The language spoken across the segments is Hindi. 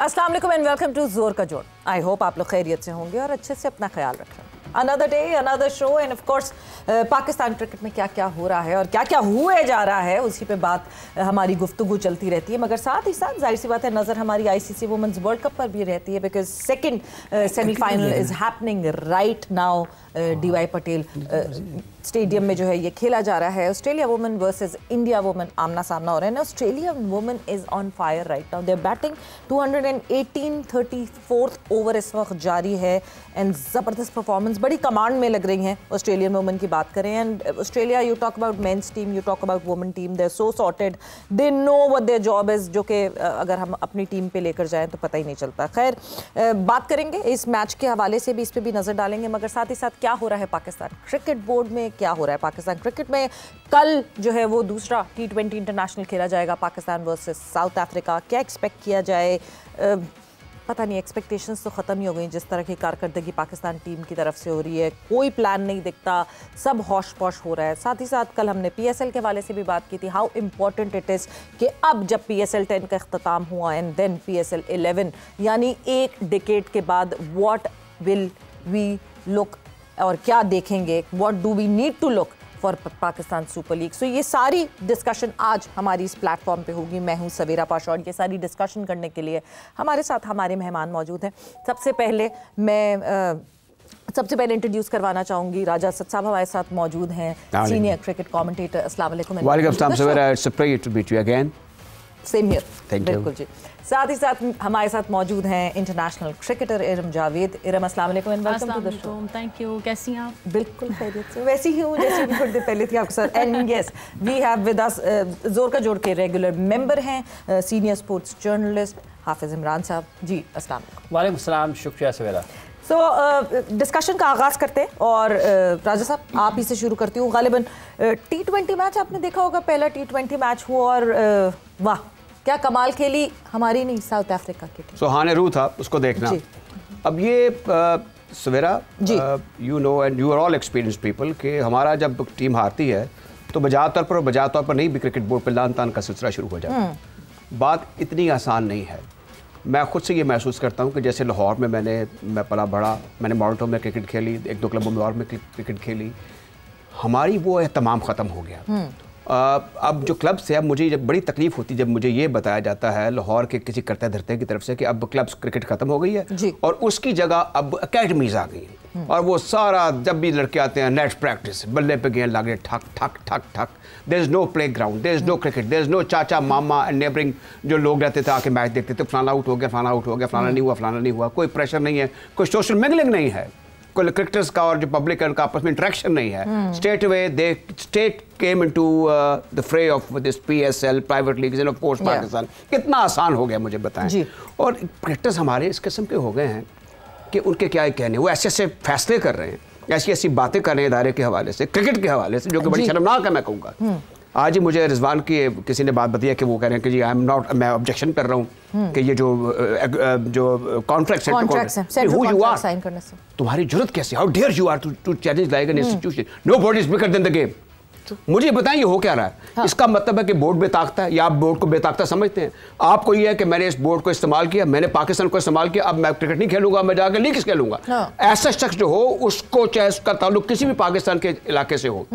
अस्सलाम वालेकुम and welcome to Zor ka जोड़। आई होप आप लोग खैरियत से होंगे और अच्छे से अपना ख्याल रख रहे हैं। Another day another show end of course Pakistan cricket में क्या क्या हो रहा है और क्या क्या हुए जा रहा है उसी पे बात हमारी गुफ्तगू चलती रहती है, मगर साथ ही साथ जाहिर सी बात है नज़र हमारी आईसीसी वुमेन्स वर्ल्ड कप पर भी रहती है because second semifinal is happening right now. DY Patel stadium में जो है ये खेला जा रहा है। Australia women versus India women आमना सामना हो रहा है। Australia women is on fire right now. Their batting 218 34th over इस वक्त जारी है एंड ज़बरदस्त परफॉर्मेंस, बड़ी कमांड में लग रही हैं ऑस्ट्रेलियन वुमेन की बात करें। And Australia, you talk about men's team, you talk about women team, they are so sorted, they know what their job is, जो कि अगर हम अपनी टीम पे लेकर जाएं तो पता ही नहीं चलता। खैर बात करेंगे इस मैच के हवाले से भी, इस पर भी नज़र डालेंगे, मगर साथ ही साथ क्या हो रहा है पाकिस्तान क्रिकेट बोर्ड में, क्या हो रहा है पाकिस्तान क्रिकेट में। कल जो है वो दूसरा T20 इंटरनेशनल खेला जाएगा पाकिस्तान वर्सेस साउथ अफ्रीका। क्या एक्सपेक्ट किया जाए, पता नहीं, एक्सपेक्टेशंस तो ख़त्म ही हो गई जिस तरह की कारकर्दगी पाकिस्तान टीम की तरफ से हो रही है। कोई प्लान नहीं दिखता, सब हौश पौश हो रहा है। साथ ही साथ कल हमने PSL के हवाले से भी बात की थी, हाउ इम्पॉर्टेंट इट इज़ कि अब जब PSL 10 का अख्ताम हुआ एंड देन PSL 11, यानी एक डिकेड के बाद व्हाट विल वी लुक और क्या देखेंगे, what do we need to look for Pakistan super league. So ये सारी डिस्कशन आज हमारी इस प्लेटफॉर्म पे होगी। मैं हूँ सवेरा पाशा और ये सारी डिस्कशन करने के लिए हमारे साथ हमारे मेहमान मौजूद हैं। सबसे पहले इंट्रोड्यूस करवाना चाहूँगी राजा असद साहब हमारे साथ मौजूद हैं, सीनियर क्रिकेट कमेंटेटर। अस्सलाम वालेकुम। वालेकुम अस्सलाम Savera, it's a pleasure to meet you again. Same here. बिल्कुल जी। साथ ही साथ हमारे साथ मौजूद हैं इंटरनेशनल क्रिकेटर इरम जावेद। इरम अस्सलाम वालेकुम and welcome to the show. Thank you. कैसी हैं आप? बिल्कुल खैरियत से, वैसी ही हूँ जैसी भी थोड़ी देर पहले थी आपके साथ। And yes, we have with us Zor ka Jor के रेगुलर मेंबर हैं, senior sports journalist Hafiz Imran साहब। जी अस्सलाम वालेकुम। वालेकुम सलाम, शुक्रिया सवेरा। सो डिस्कशन का आगाज़ करते हैं और राजा साहब आप ही से शुरू करती हूँ। गालिबन T20 मैच आपने देखा होगा, पहला T20 मैच हुआ और वाह क्या कमाल खेली हमारी, नहीं साउथ अफ्रीका की टीम। सुहाने रूह था उसको देखना। अब ये Savera, you know and you are all experience people कि हमारा जब टीम हारती है तो बजा तौर पर नहीं भी क्रिकेट बोर्ड पर लान तान का सिलसिला शुरू हो जाता है। बात इतनी आसान नहीं है। मैं खुद से ये महसूस करता हूँ कि जैसे लाहौर में मैं पला बड़ा, मैंने मॉडल में क्रिकेट खेली, एक दो क्लबों में और में क्रिकेट खेली, हमारी वो एहतमाम ख़त्म हो गया। अब जो क्लब्स है, अब मुझे जब बड़ी तकलीफ होती है जब मुझे ये बताया जाता है लाहौर के किसी करते धरते की तरफ से कि अब क्लब्स क्रिकेट खत्म हो गई है और उसकी जगह अब एकेडमीज आ गई हैं और वो सारा जब भी लड़के आते हैं नेट प्रैक्टिस, बल्ले पे गेंद लागे, ठक ठक ठक ठक, there is no playground, there is no cricket, there is no chacha mama and neighbouring जो लोग रहते थे आके मैच देखते थे, फलाना आउट हो गया, फलाना आउट हो गया, फलाना नहीं हुआ, फलाना नहीं हुआ। कोई प्रेशर नहीं है, कोई सोशल मिंगलिंग नहीं है, कोई क्रिकेटर्स का और जो पब्लिक है उनका आपस में इंटरेक्शन नहीं है। State way they state came into the फ्रे of this PSL private leagues end of course Pakistan. कितना आसान हो गया मुझे बताएं। और क्रिकेटर्स हमारे इस किस्म के हो गए हैं कि उनके क्या कहने, वो ऐसे ऐसे फैसले कर रहे हैं, ऐसी ऐसी बातें कर रहे हैं इदारे के हवाले से, क्रिकेट के हवाले से, जो कि बड़ी शर्मनाक है मैं कहूँगा। आज ही मुझे रिजवान की किसी ने बात बताई कि वो कह रहे हैं कि जी मैं ऑब्जेक्शन कर रहा हूँ कि ये जो कॉन्ट्रैक्ट साइन करने से तुम्हारी जरूरत कैसे, how dare you are to challenge like an institution, nobody is bigger than the game. मुझे बताएं ये हो क्या रहा है। हाँ। इसका मतलब है कि बोर्ड बेताकता है या आप बोर्ड को बेताकता समझते हैं। आपको ये है कि मैंने इस बोर्ड को इस्तेमाल किया, मैंने पाकिस्तान को इस्तेमाल किया, अब मैं क्रिकेट नहीं खेलूंगा, मैं जाकर लीग खेलूंगा। हाँ। ऐसा शख्स जो हो उसको, चाहे उसका ताल्लुक किसी भी पाकिस्तान के इलाके से हो,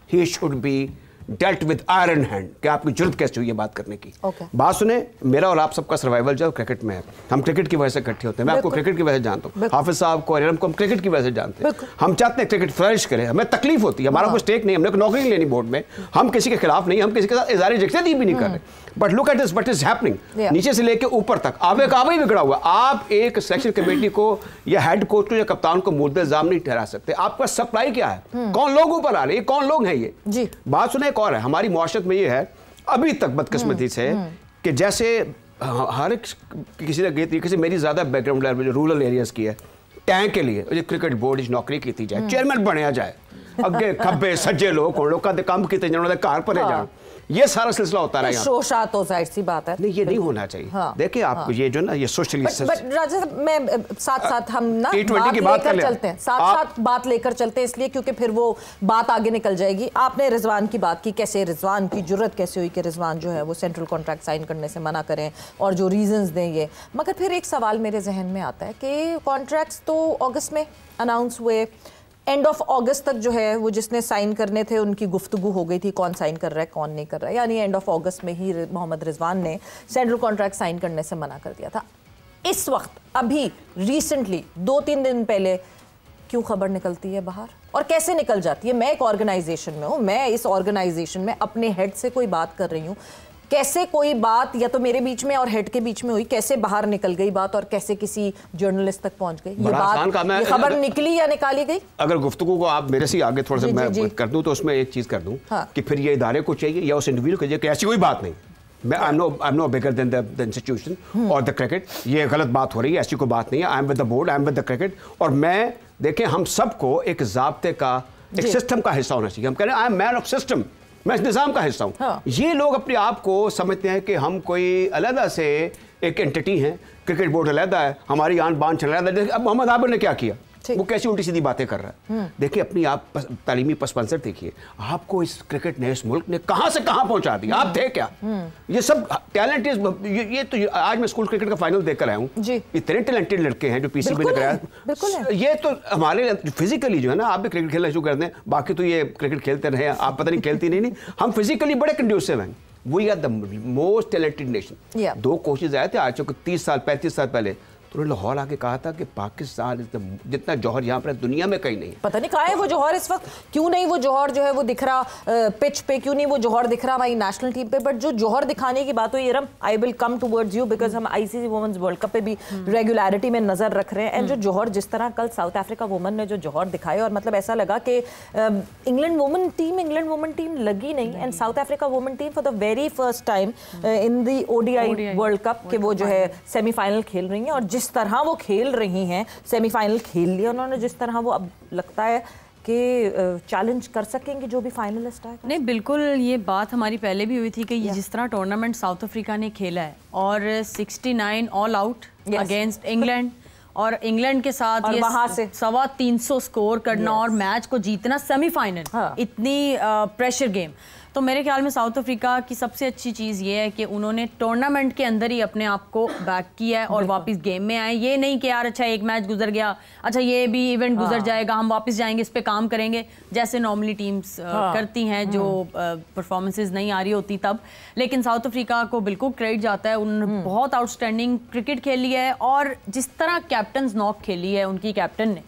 he should be dealt with iron hand. कि आपकी जरूरत कैसे हुई है बात करने की। बात सुने, मेरा और आप सबका सर्वाइवल जो क्रिकेट में है, हम क्रिकेट की वजह से इकट्ठे होते हैं। मैं आपको क्रिकेट की वजह से जानता हूँ, हाफिज साहब को, इरम को हम क्रिकेट की वजह से जानते हैं। हम चाहते हैं क्रिकेट फ्लरिश करे, हमें तकलीफ होती है, हमारा कोई स्टेक नहीं, हमने कोई नौकरी नहीं लेनी बोर्ड में, हम किसी के खिलाफ नहीं, हम किसी के साथ इज़हार यकजहती भी नहीं कर रहे। But look at this what is happening, नीचे से लेके ऊपर तक आवे का आवे बिगड़ा हुआ। आप एक सिलेक्शन कमेटी को या हेड कोच को या कप्तान को मुद्दे इल्जाम नहीं ठहरा सकते। आपका सप्लाई क्या है, कौन लोग ऊपर आ रहे हैं, कौन लोग हैं ये जी। बात सुने, एक और है हमारी मुआशरत में ये है अभी तक बदकिस्मती से कि जैसे हर एक किसी ने तरीके से, मेरी ज्यादा बैकग्राउंड लेवल रूरल एरियाज की है, टैंक के लिए क्रिकेट बोर्ड की नौकरी की जाए, चेयरमैन बनया जाए, अगे खब्बे सज्जे लोग का काम किए जिन्होंने घर भरे जान, ये सारा सिलसिला होता रहा है। शोशा तो जाहिर सी बात है, नहीं ये नहीं होना चाहिए। हाँ, देखिए आपको ये जो ना ये सोशली राजा साहब मैं साथ हम ना T20 की बात कर चलते हैं, साथ बात लेकर चलते हैं, इसलिए क्योंकि फिर वो बात आगे निकल जाएगी। आपने रिजवान की बात की, कैसे रिजवान की जुर्रत कैसे हुई कि रिजवान जो है वो सेंट्रल कॉन्ट्रैक्ट साइन करने से मना करें और जो रीजंस दें ये। मगर फिर एक सवाल मेरे जहन में आता है कि कॉन्ट्रैक्ट्स तो अगस्त में अनाउंस हुए, एंड ऑफ अगस्त तक जो है वो जिसने साइन करने थे उनकी गुफ्तगू हो गई थी, कौन साइन कर रहा है कौन नहीं कर रहा है, यानी एंड ऑफ अगस्त में ही मोहम्मद रिजवान ने सेंट्रल कॉन्ट्रैक्ट साइन करने से मना कर दिया था। इस वक्त अभी रिसेंटली 2-3 दिन पहले क्यों खबर निकलती है बाहर और कैसे निकल जाती है? मैं एक ऑर्गेनाइजेशन में हूँ, मैं इस ऑर्गेनाइजेशन में अपने हेड से कोई बात कर रही हूँ, कैसे कोई बात या तो मेरे बीच में और हेड के बीच में हुई, कैसे बाहर निकल गई बात और कैसे किसी जर्नलिस्ट तक पहुंच गई ये बात, ये खबर निकली या निकाली गई? अगर गुफ्तगू को आप मेरे से आगे थोड़ा सा मैं कर दूं तो उसमें एक चीज कर दूं कि फिर ये इदारे को चाहिए या उस इंडिविजुअल को चाहिए कि ऐसी कोई बात नहीं, मैं I am no bigger than the institution और द क्रिकेट, ये गलत बात हो रही है, ऐसी कोई बात नहीं है, I am with the board, I am with the cricket. और मैं देखें हम सबको एक ज़ाब्ते का, एक सिस्टम का हिस्सा होना चाहिए। हम कह रहे हैं I am man of system, मैं इस निज़ाम का हिस्सा हूँ। हाँ। ये लोग अपने आप को समझते हैं कि हम कोई अलग से एक एंटिटी हैं, क्रिकेट बोर्ड अलग है, हमारी आन बान चल रहा है। अब मोहम्मद आबिद ने क्या किया, वो कैसी उल्टी सीधी बातें कर रहा है। देखिए अपनी आप तालीमी पस मंजर देखिए, आपको इस क्रिकेट ने, इस मुल्क ने कहां से कहां पहुंचा दिया, आप थे क्या? ये सब टैलेंट ये तो आज मैं स्कूल क्रिकेट का फाइनल देखकर आया हूं, इतने टैलेंटेड लड़के हैं जो पीसीबी ने कराया। ये तो हमारे फिजिकली जो है ना, आप भी क्रिकेट खेलना शुरू कर दें, बाकी तो ये क्रिकेट खेलते रहे, आप पता नहीं खेलती नहीं, हम फिजिकली बड़े कंड्यूसिव हैं। We are the most talented nation. 2 coaches आए थे आज से 30 साल 35 साल पहले, तो उन्होंने लाहौर आके कहा था कि पाकिस्तान जितना जौहर यहाँ पर दुनिया में कहीं नहीं है। पता नहीं कहाँ है वो जौहर इस वक्त, क्यों नहीं वो जौहर जो है वो दिख रहा पिच पे, क्यों नहीं वो जौहर दिख रहा हमारी नेशनल टीम पे। बट जो जौहर दिखाने की बात हुई Iram, I will come towards you because हम आईसीसी वुमेन्स वर्ल्ड कप पे भी रेगुलरिटी में नजर रख रहे हैं। एंड जो जौहर जिस तरह कल साउथ अफ्रीका वुमेन ने जो जौहर दिखाए, और मतलब ऐसा लगा कि इंग्लैंड वुमेन टीम लगी नहीं। And south Africa women team for the very first time in the ODI world cup के वो जो है सेमीफाइनल खेल रही हैं, और जिस तरह वो खेल रही हैं, सेमीफाइनल खेल लिया उन्होंने, जिस तरह वो अब लगता है कि चैलेंज कर सकेंगे जो भी फाइनलिस्ट आए। नहीं बिल्कुल, ये बात हमारी पहले भी हुई थी कि ये जिस तरह टूर्नामेंट साउथ अफ्रीका ने खेला है और 69 ऑल आउट अगेंस्ट इंग्लैंड, और इंग्लैंड के साथ ये वहां से 325 स्कोर करना और मैच को जीतना सेमीफाइनल, इतनी प्रेशर गेम, तो मेरे ख्याल में साउथ अफ्रीका की सबसे अच्छी चीज़ ये है कि उन्होंने टूर्नामेंट के अंदर ही अपने आप को बैक किया है और वापस गेम में आए। ये नहीं कि यार अच्छा एक मैच गुजर गया, अच्छा ये भी इवेंट गुजर जाएगा, हम वापस जाएंगे इस पे काम करेंगे, जैसे नॉर्मली टीम्स करती हैं जो परफॉर्मेंसेस नहीं आ रही होती तब। लेकिन साउथ अफ्रीका को बिल्कुल क्रेडिट जाता है, उन्होंने बहुत आउटस्टैंडिंग क्रिकेट खेली है, और जिस तरह कैप्टन नॉक खेली है उनकी कैप्टन ने,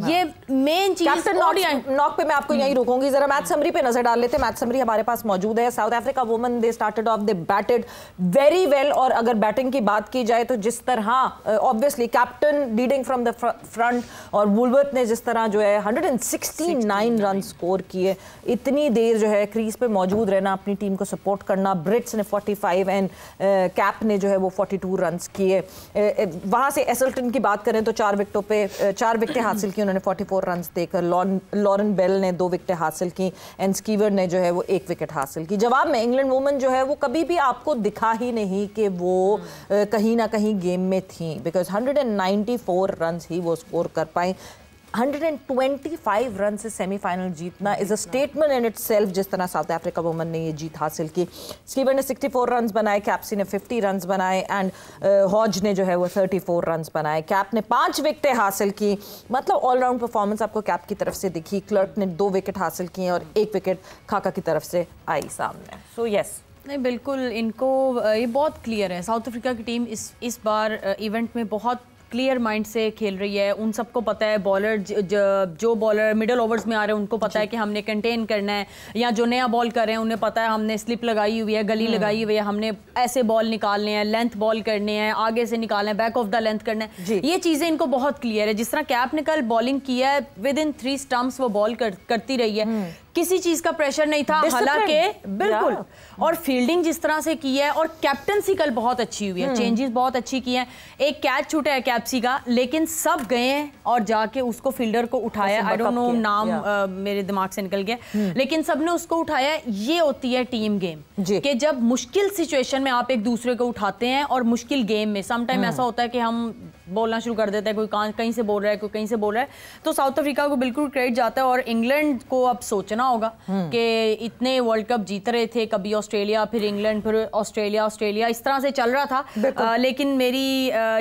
ये मेन चीज। नॉक पे मैं आपको यही रोकूंगी, जरा मैच समरी पे नजर डाल लेते हैं। समरी हमारे पास मौजूद है। South Africa women they started off, they batted very well, और अगर बैटिंग की बात की जाए तो जिस तरह obviously captain leading from the front, और वुलवर्थ ने जिस तरह जो है 169 रन स्कोर किए, इतनी देर जो है क्रीज पे मौजूद रहना, अपनी टीम को सपोर्ट करना। ब्रिट्स ने 45 एंड कैप ने जो है वो 42 रन किए। वहां से एसल्टन की बात करें तो 4 विकेटों पे 4 विकेटें हासिल की उन्होंने 44 रन देकर। लॉरेन बेल ने 2 विकेटें हासिल की, एंड स्कीवर ने जो है वो 1 विकेट हासिल की। जवाब में इंग्लैंड वुमेन जो है वो कभी भी आपको दिखा ही नहीं कि वो कहीं ना कहीं गेम में थी, बिकॉज 194 रन ही वो स्कोर कर पाई। 125 रन से सेमीफाइनल जीतना is a statement in itself, जिस तरह साउथ अफ्रीका वुमेन ने ये जीत हासिल की। स्कीवर ने 64 रन बनाए, कैप्सी ने 50 रन बनाए, एंड हॉज ने जो है वो 34 रन बनाए। कैप ने 5 विकेटें हासिल की, मतलब ऑलराउंड परफॉर्मेंस आपको कैप की तरफ से दिखी। क्लर्क ने 2 विकेट हासिल किए और 1 विकेट खाका की तरफ से आई सामने। सो यस, नहीं बिल्कुल, इनको ये बहुत क्लियर है, साउथ अफ्रीका की टीम इस बार इवेंट में बहुत क्लियर माइंड से खेल रही है। उन सबको पता है, बॉलर जो बॉलर मिडिल ओवर्स में आ रहे हैं उनको पता है कि हमने कंटेन करना है, या जो नया बॉल कर रहे हैं उन्हें पता है हमने स्लिप लगाई हुई है, गली लगाई हुई है, हमने ऐसे बॉल निकालने हैं, लेंथ बॉल करने हैं, आगे से निकालना है, बैक ऑफ द लेंथ करना है। ये चीज़ें इनको बहुत क्लियर है। जिस तरह कैप ने कल बॉलिंग किया है, विद इन 3 स्टंप्स वो बॉल करती रही है। किसी चीज का प्रेशर नहीं था, हालांकि बिल्कुल। और फील्डिंग जिस तरह से की है, और कैप्टनसी कल बहुत अच्छी हुई है, चेंजेस बहुत अच्छी की हैं। एक कैच छूटा है कैप्सी का, लेकिन सब गए हैं और जाके उसको फील्डर को उठाया। आई डोंट नो नाम मेरे दिमाग से निकल गया, लेकिन सबने उसको उठाया। ये होती है टीम गेम कि जब मुश्किल सिचुएशन में आप एक दूसरे को उठाते हैं, और मुश्किल गेम में समटाइम ऐसा होता है कि हम बोलना शुरू कर देते हैं, कोई कहीं से बोल रहा है, कोई कहीं से बोल रहा है, तो साउथ अफ्रीका को बिल्कुल क्रेडिट जाता है। और इंग्लैंड को अब सोचना होगा कि इतने वर्ल्ड कप जीत रहे थे, कभी ऑस्ट्रेलिया, फिर इंग्लैंड, फिर ऑस्ट्रेलिया, इस तरह से चल रहा था। लेकिन मेरी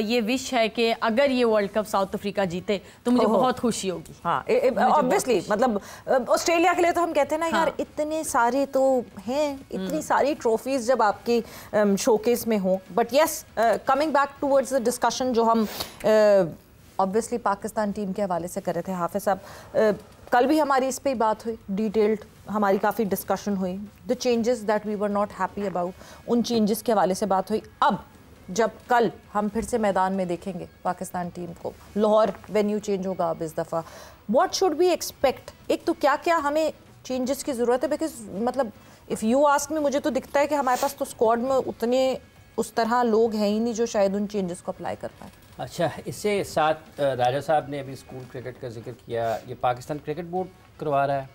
ये विश है कि अगर ये वर्ल्ड कप साउथ अफ्रीका जीते तो मुझे बहुत खुशी होगी। हाँ, ऑब्वियसली, मतलब ऑस्ट्रेलिया के लिए तो हम कहते हैं ना यार, इतने सारे तो हैं, इतनी सारी ट्रॉफीज जब आपकी शोकेस में हो। But yes, coming back towards the discussion जो हम ऑब्वियसली पाकिस्तान टीम के हवाले से कर रहे थे, हाफिज साहब, कल भी हमारी इस पे बात हुई, डिटेल्ड हमारी काफ़ी डिस्कशन हुई, the changes that we were not happy about, उन चेंजेस के हवाले से बात हुई। अब जब कल हम फिर से मैदान में देखेंगे पाकिस्तान टीम को, लाहौर वेन्यू चेंज होगा अब इस दफ़ा, व्हाट शुड वी एक्सपेक्ट? एक तो क्या क्या हमें चेंजेस की ज़रूरत है? बिकॉज मतलब इफ़ यू आस्क मी, मुझे तो दिखता है कि हमारे पास तो स्क्वाड में उतने उस तरह लोग हैं ही नहीं जो शायद उन चेंजेस को अप्लाई कर पाए। अच्छा, इससे साथ राजा साहब ने अभी स्कूल क्रिकेट का जिक्र किया, ये पाकिस्तान क्रिकेट बोर्ड करवा रहा है?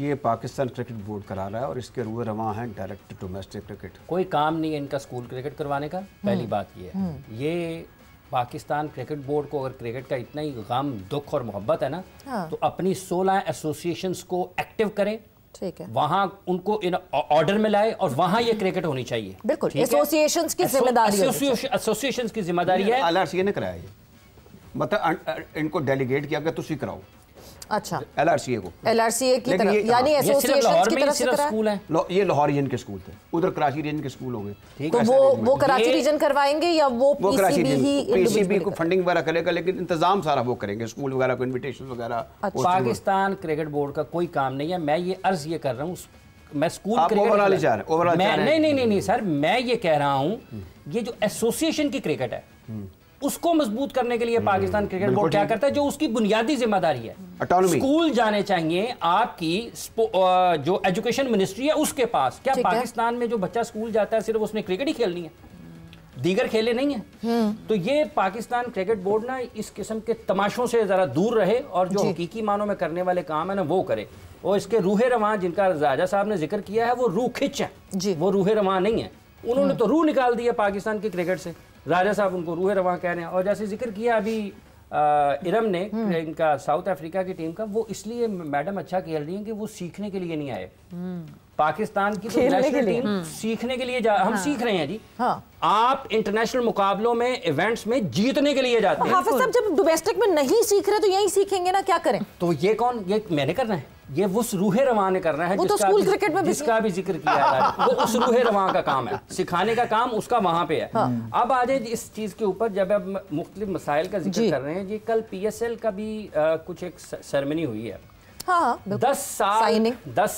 ये पाकिस्तान क्रिकेट बोर्ड करा रहा है और इसके रुए रवां हैं डायरेक्ट डोमेस्टिक क्रिकेट। कोई काम नहीं है इनका स्कूल क्रिकेट करवाने का, पहली बात ये है। ये पाकिस्तान क्रिकेट बोर्ड को अगर क्रिकेट का इतना ही गम, दुख और मोहब्बत है ना, तो अपनी 16 एसोसिएशंस को एक्टिव करें, ठीक है, वहाँ उनको इन ऑर्डर में लाए और वहाँ ये क्रिकेट होनी चाहिए। बिल्कुल, एसोसिएशंस की जिम्मेदारी है, एसोसिएशंस की जिम्मेदारी है। LRCA ने कराया ये, मतलब इनको डेलीगेट किया कि तुसी कराओ। अच्छा, LRCA को, LRCA की तरफ, यानी एसोसिएशंस की तरफ से स्कूल है। ये लाहौर रीजन के स्कूल थे, उधर कराची रीजन के स्कूल हो गए, तो वो कराची रीजन करवाएंगे या वो पीसीबी ही? पीसीबी को फंडिंग वगैरह करेगा, लेकिन इंतजाम सारा वो करेंगे, स्कूल वगैरह को इनविटेशन वगैरह। पाकिस्तान क्रिकेट बोर्ड का कोई काम नहीं है। मैं ये अर्ज ये कर रहा हूँ, मैं स्कूल ओवरऑल नहीं सर, मैं ये कह रहा हूँ, ये जो एसोसिएशन की क्रिकेट है उसको मजबूत करने के लिए पाकिस्तान क्रिकेट बोर्ड क्या करता है, जो उसकी बुनियादी जिम्मेदारी है। स्कूल जाने चाहिए आपकी, जो एजुकेशन मिनिस्ट्री है उसके पास। क्या पाकिस्तान में जो बच्चा स्कूल जाता है सिर्फ उसने क्रिकेट ही खेलनी है, दीगर खेले नहीं है? तो ये पाकिस्तान क्रिकेट बोर्ड ना इस किस्म के तमाशों से जरा दूर रहे और जो हकीकी मानों में करने वाले काम है ना वो करे। और इसके रूहे रवां जिनका राजा साहब ने जिक्र किया है, वो रूह खिंच है, वो रूहे रवां नहीं है। उन्होंने तो रूह निकाल दी है पाकिस्तान की क्रिकेट से, राजा साहब उनको रूह रवां कह रहे हैं। और जैसे जिक्र किया अभी इरम ने इनका साउथ अफ्रीका की टीम का, वो इसलिए मैडम अच्छा खेल रही है कि वो सीखने के लिए नहीं आए। पाकिस्तान की तो नेशनल टीम सीखने के लिए हम सीख रहे हैं जी। आप इंटरनेशनल मुकाबलों में, इवेंट्स में जीतने के लिए जाते हैं। हाफिज साहब, जब डोमेस्टिक में नहीं सीख रहे तो यही सीखेंगे ना, क्या करें? तो ये कौन, ये मैंने करना है, ये उस रूहे रवां ने करना है, तो स्कूल क्रिकेट में जिसका भी जिक्र किया है, वो उस रूहे रवां का काम है, सिखाने का काम उसका वहां पे है। अब आ जाए इस चीज के ऊपर, जब अब मुख्तलिफ मसाइल का जिक्र कर रहे हैं जी, कल PSL का भी कुछ एक सेरेमनी हुई है। 10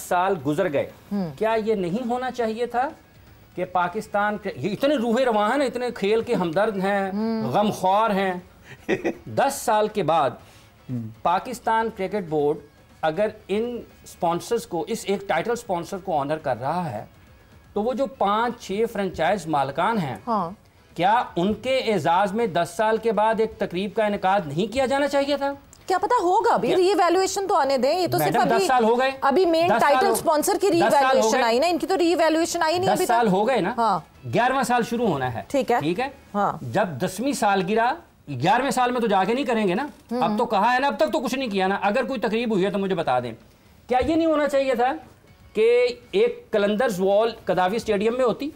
साल गुजर गए, क्या ये नहीं होना चाहिए था कि पाकिस्तान, ये इतने रूहे रवां हैं ना, इतने खेल के हमदर्द हैं, गमख्वार हैं, 10 साल के बाद पाकिस्तान क्रिकेट बोर्ड अगर इन स्पॉन्सर्स को, इस एक टाइटल स्पॉन्सर को ऑनर कर रहा है, तो वो जो 5-6 फ्रेंचाइज मालकान हैं, क्या उनके एजाज में 10 साल के बाद एक तकरीब का इनेकाद नहीं किया जाना चाहिए था? क्या पता होगा, अभी रीवैल्यूएशन तो आने दें। ये तो सिर्फ अभी 10 साल हो गए, अभी मेन टाइटल स्पॉन्सर की रीवैल्यूएशन आई ना, इनकी तो रीवैल्यूएशन आई नहीं। 10 साल हो गए ना, 11वां साल शुरू होना है। ठीक है, जब 10वीं सालगिरह 11वें साल में तो जाके नहीं करेंगे ना, अब तो कहा है ना, अब तक तो कुछ नहीं किया ना। अगर कोई तकरीब हुई है तो मुझे बता दें, क्या ये नहीं होना चाहिए था कि एक कलंदर्स वॉल कदावी स्टेडियम में होती,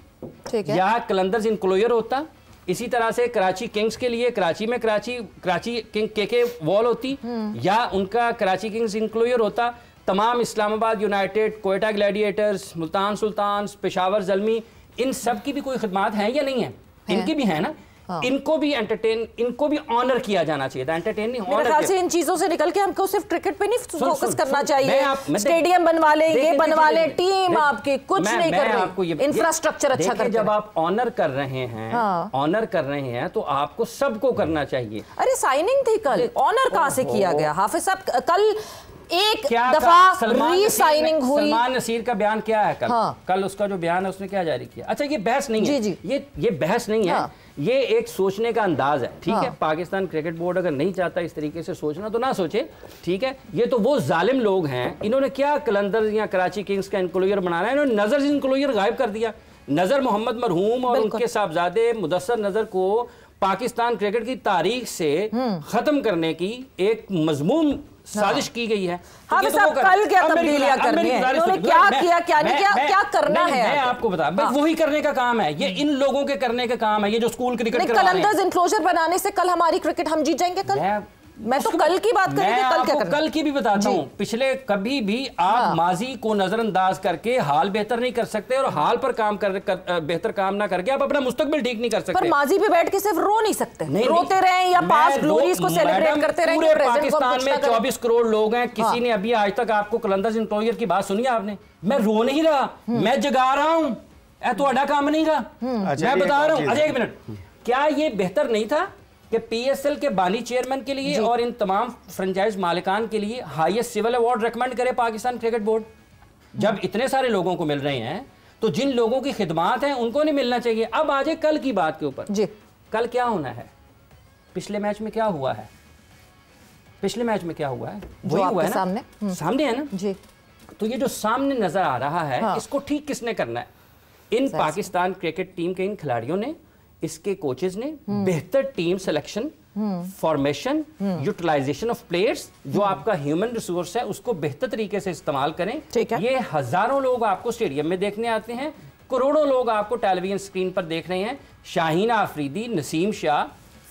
या कलंदर्स इंक्लोयर होता, इसी तरह से कराची किंग्स के लिए कराची में कराची किंग के वॉल होती, या उनका कराची किंग्स इंक्लोयर होता, तमाम Islamabad United, Quetta Gladiators, Multan Sultans, Peshawar Zalmi, इन सब की भी कोई खिदमात हैं या नहीं है? इनकी भी है ना। इनको भी इनको भी ऑनर किया जाना चाहिए था। एंटरटेन नहीं, मेरे ख्याल से इन चीजों से निकल के हमको सिर्फ क्रिकेट पे नहीं फोकस करना चाहिए। स्टेडियम बनवा ले, ये बनवा ले, टीम आपके कुछ नहीं कर रही, इंफ्रास्ट्रक्चर अच्छा कर। जब आप ऑनर कर रहे हैं तो आपको सबको करना चाहिए। अरे साइनिंग थी कल, ऑनर कहाँ से किया गया? हाफिज साहब, कल एक दफा री-साइनिंग हुई। सलमान नसीर का बयान क्या है कल उसका जो बयान है उसने क्या जारी किया? अच्छा ये बहस नहीं है, ये बहस नहीं है, ये एक सोचने का अंदाज है, ठीक है। पाकिस्तान क्रिकेट बोर्ड अगर नहीं चाहता इस तरीके से सोचना तो ना सोचे, ठीक है। ये तो वो जालिम लोग हैं, इन्होंने क्या कलंदर या कराची किंग्स का इंक्लोजर बनाना है, इन्होंने नजर इंक्लोजर गायब कर दिया। नजर मोहम्मद मरहूम और उनके साहबजादे मुदस्सर नजर को पाकिस्तान क्रिकेट की तारीख से खत्म करने की एक मजमून साजिश की गई है। हाँ, तो कल क्या तब्दीलियां करनी है, इन्होंने क्या किया, क्या नहीं किया, क्या करना है? मैं आपको बता, वही करने का काम है, ये इन लोगों के करने का काम है, ये जो स्कूल क्रिकेट कलंदर्स इंक्लोजर बनाने से कल हमारी क्रिकेट हम जीत जाएंगे। कल मैं तो कल की बात कर रही थी, कल क्या करना? कल की भी बताता हूँ, पिछले कभी भी आप माजी को नजरअंदाज करके हाल बेहतर नहीं कर सकते, और हाल पर काम बेहतर काम ना करके आप अपना मुस्तकबिल ठीक नहीं कर सकते। पर माजी पे बैठ के सिर्फ रो नहीं सकते, रोते रहे या पास्ट ग्लोरीज को सेलिब्रेट करते रहे। पूरे पाकिस्तान में 24 करोड़ लोग हैं, किसी ने अभी आज तक आपको कलंदर्स इंक्लोजर की बात सुनी आपने? मैं रो नहीं रहा, मैं जगा रहा हूँ, तो काम नहीं रहा, मैं बता रहा हूँ। अच्छा एक मिनट, क्या ये बेहतर नहीं था कि पीएसएल के बानी चेयरमैन के लिए और इन तमाम फ्रेंचाइज मालिकान के लिए हाईएस्ट सिविल अवार्ड रेकमेंड करे पाकिस्तान क्रिकेट बोर्ड? जब इतने सारे लोगों को मिल रहे हैं तो जिन लोगों की खिदमात हैं उनको नहीं मिलना चाहिए? अब आ जाए कल की बात के ऊपर जी। कल क्या होना है? पिछले मैच में क्या हुआ है? पिछले मैच में क्या हुआ है? वही हुआ है ना, सामने है ना जी। तो ये जो सामने नजर आ रहा है, इसको ठीक किसने करना है? इन पाकिस्तान क्रिकेट टीम के इन खिलाड़ियों ने, इसके कोचेज ने बेहतर team selection, formation, utilization of players, जो आपका ह्यूमन रिसोर्स है उसको बेहतर तरीके से इस्तेमाल करें। ये हजारों लोग आपको स्टेडियम में देखने आते हैं, करोड़ों लोग आपको टेलीविजन स्क्रीन पर देख रहे हैं। शाहीन आफरीदी, नसीम शाह,